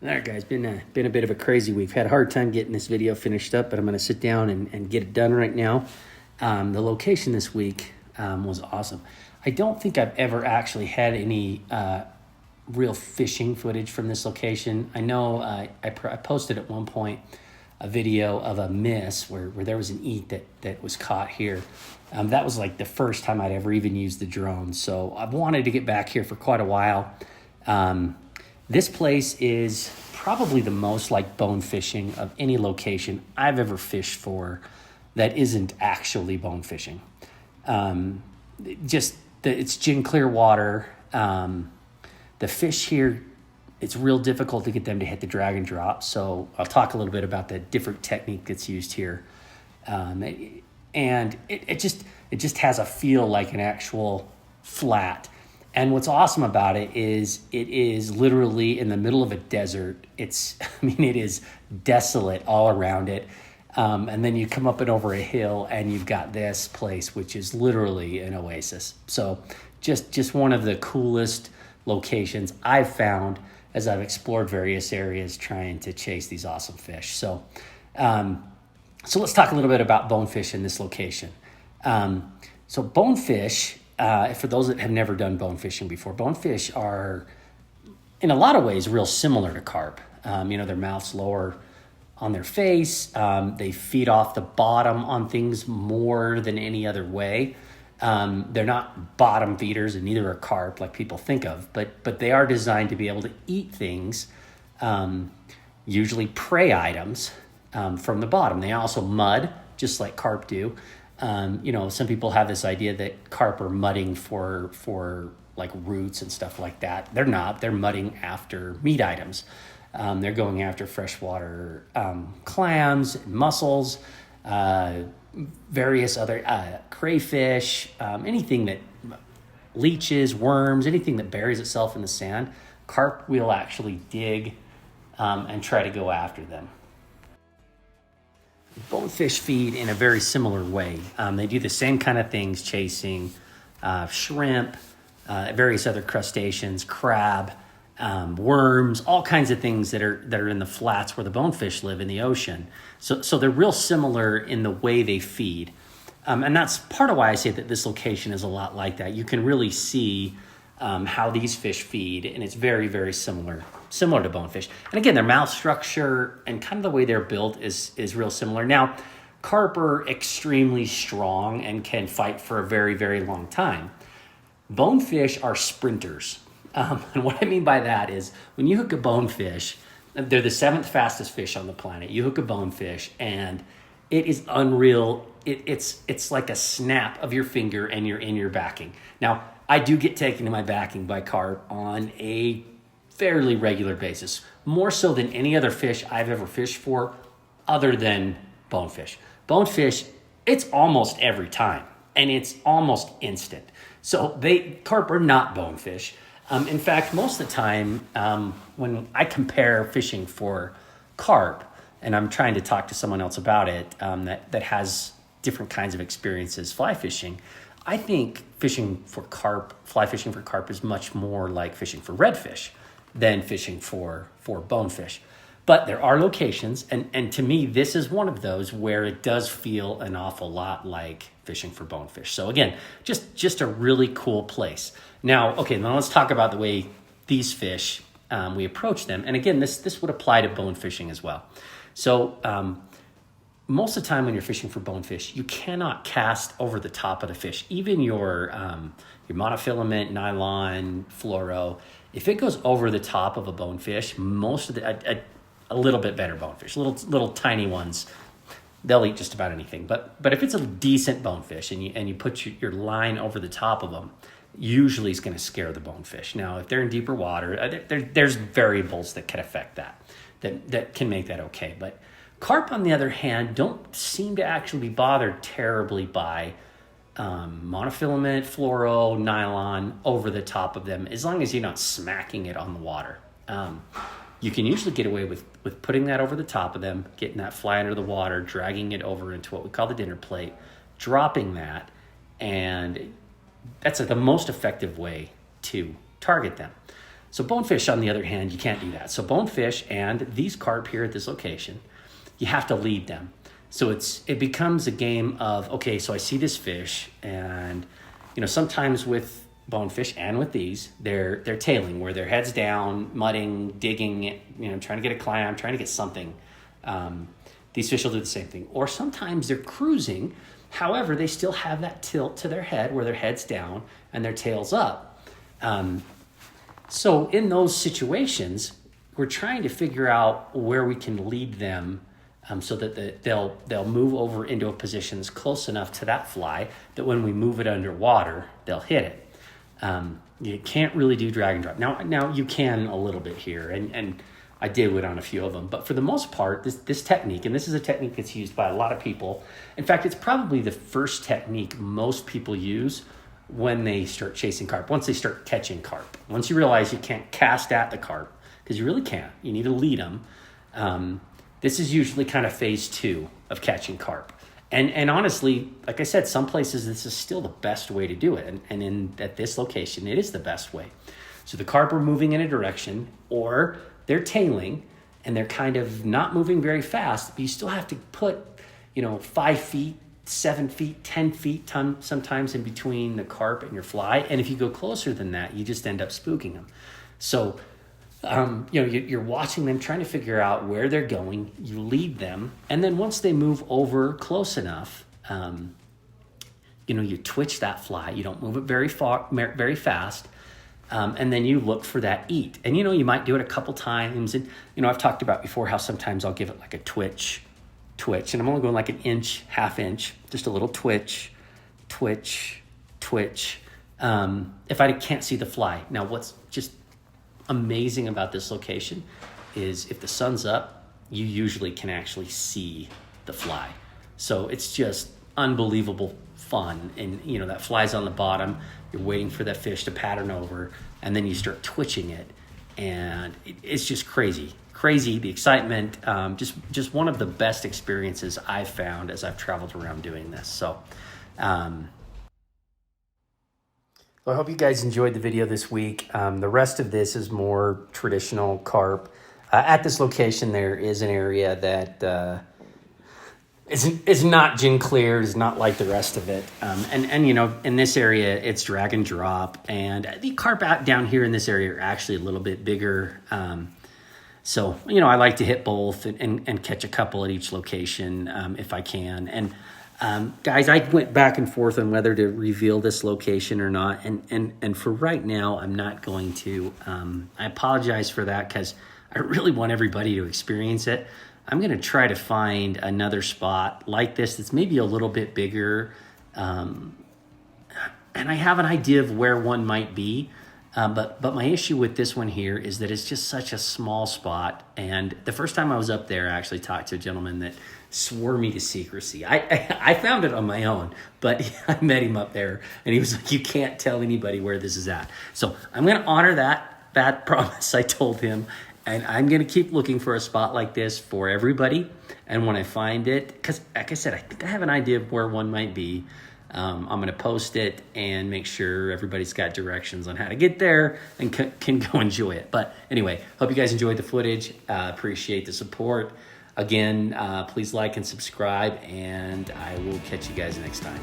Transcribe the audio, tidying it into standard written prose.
All right, guys, been a bit of a crazy week. Had a hard time getting this video finished up, but I'm going to sit down and get it done right now. The location this week was awesome. I don't think I've ever actually had any real fishing footage from this location. I know I posted at one point a video of a miss where there was an eat that was caught here. That was like the first time I'd ever even used the drone. So I've wanted to get back here for quite a while. This place is probably the most like bone fishing of any location I've ever fished for that isn't actually bone fishing. It's gin clear water. The fish here, it's real difficult to get them to hit the drag and drop. So I'll talk a little bit about the different technique that's used here. And it just has a feel like an actual flat. And what's awesome about it is literally in the middle of a desert. It is desolate all around it. And then you come up and over a hill and you've got this place, which is literally an oasis. So just one of the coolest locations I've found as I've explored various areas trying to chase these awesome fish. So let's talk a little bit about bonefish in this location. So bonefish, for those that have never done bone fishing before, bonefish are in a lot of ways real similar to carp. Their mouth's lower on their face. They feed off the bottom on things more than any other way. They're not bottom feeders, and neither are carp like people think of, but they are designed to be able to eat things, usually prey items, from the bottom. They also mud, just like carp do. Some people have this idea that carp are mudding for like roots and stuff like that. They're not. They're mudding after meat items. They're going after freshwater clams, mussels, various other crayfish, anything that leeches, worms, anything that buries itself in the sand. Carp will actually dig and try to go after them. Bonefish feed in a very similar way. They do the same kind of things, chasing shrimp, various other crustaceans, crab, worms, all kinds of things that are in the flats where the bonefish live in the ocean. So they're real similar in the way they feed. And that's part of why I say that this location is a lot like that. You can really see how these fish feed, and it's very, very similar to bonefish. And again, their mouth structure and kind of the way they're built is real similar. Now, carp are extremely strong and can fight for a very, very long time. Bonefish are sprinters. And what I mean by that is when you hook a bonefish, they're the 7th fastest fish on the planet. You hook a bonefish and it is unreal. It's like a snap of your finger and you're in your backing. Now, I do get taken to my backing by carp on a fairly regular basis, more so than any other fish I've ever fished for other than bonefish. Bonefish, it's almost every time, and it's almost instant. So carp are not bonefish. In fact, most of the time, when I compare fishing for carp, and I'm trying to talk to someone else about it that has different kinds of experiences fly fishing, I think fly fishing for carp is much more like fishing for redfish than fishing for bonefish. But there are locations, and to me, this is one of those where it does feel an awful lot like fishing for bonefish. So again, just a really cool place. Now let's talk about the way these fish, we approach them. And again, this would apply to bone fishing as well. So most of the time when you're fishing for bonefish, you cannot cast over the top of the fish. Even your monofilament, nylon, fluoro, if it goes over the top of a bonefish, most of a little bit better bonefish, little tiny ones, they'll eat just about anything. But if it's a decent bonefish and you put your line over the top of them, usually it's going to scare the bonefish. Now, if they're in deeper water, there's variables that can affect that can make that okay. But carp, on the other hand, don't seem to actually be bothered terribly by monofilament, fluoro, nylon over the top of them, as long as you're not smacking it on the water. You can usually get away with putting that over the top of them, getting that fly under the water, dragging it over into what we call the dinner plate, dropping that, and that's the most effective way to target them. So bonefish, on the other hand, you can't do that. So bonefish and these carp here at this location, you have to lead them. So it becomes a game of, okay, so I see this fish, and sometimes with bonefish and with these, they're tailing, where their head's down, mudding, digging, trying to get a clam, trying to get something. These fish will do the same thing. Or sometimes they're cruising. However, they still have that tilt to their head where their head's down and their tail's up. So in those situations, we're trying to figure out where we can lead them so that they'll move over into a position that's close enough to that fly that when we move it underwater, they'll hit it. You can't really do drag and drop. Now you can a little bit here, and I did it on a few of them. But for the most part, this technique, and this is a technique that's used by a lot of people. In fact, it's probably the first technique most people use when they start chasing carp, once they start catching carp. Once you realize you can't cast at the carp, because you really can't. You need to lead them. This is usually kind of phase 2 of catching carp. And honestly, like I said, some places this is still the best way to do it. And at this location, it is the best way. So the carp are moving in a direction, or they're tailing, and they're kind of not moving very fast, but you still have to put, 5 feet, 7 feet, 10 feet sometimes in between the carp and your fly. And if you go closer than that, you just end up spooking them. So, you're watching them, trying to figure out where they're going. You lead them. And then once they move over close enough, you twitch that fly. You don't move it very fast. And then you look for that eat. And, you might do it a couple times. And, I've talked about before how sometimes I'll give it like a twitch. And I'm only going like an inch, half inch, just a little twitch. If I can't see the fly. Now, what's just amazing about this location is if the sun's up, you usually can actually see the fly. So it's just unbelievable fun. And, that fly's on the bottom. You're waiting for that fish to pattern over, and then you start twitching it. And it's just crazy, the excitement. Just one of the best experiences I've found as I've traveled around doing this. So, I hope you guys enjoyed the video this week. The rest of this is more traditional carp. At this location, there is an area that is not gin clear, is not like the rest of it. In this area, it's drag and drop. And the carp out down here in this area are actually a little bit bigger. So, I like to hit both and catch a couple at each location if I can. And guys, I went back and forth on whether to reveal this location or not. And for right now, I'm not going to. I apologize for that because I really want everybody to experience it. I'm going to try to find another spot like this that's maybe a little bit bigger. And I have an idea of where one might be. But my issue with this one here is that it's just such a small spot. And the first time I was up there, I actually talked to a gentleman that swore me to secrecy. I found it on my own, but I met him up there, and he was like, you can't tell anybody where this is at. So I'm going to honor that promise I told him, and I'm going to keep looking for a spot like this for everybody. And when I find it, because like I said, I think I have an idea of where one might be. I'm going to post it and make sure everybody's got directions on how to get there and can go enjoy it. But anyway, hope you guys enjoyed the footage. Appreciate the support. Again, please like and subscribe, and I will catch you guys next time.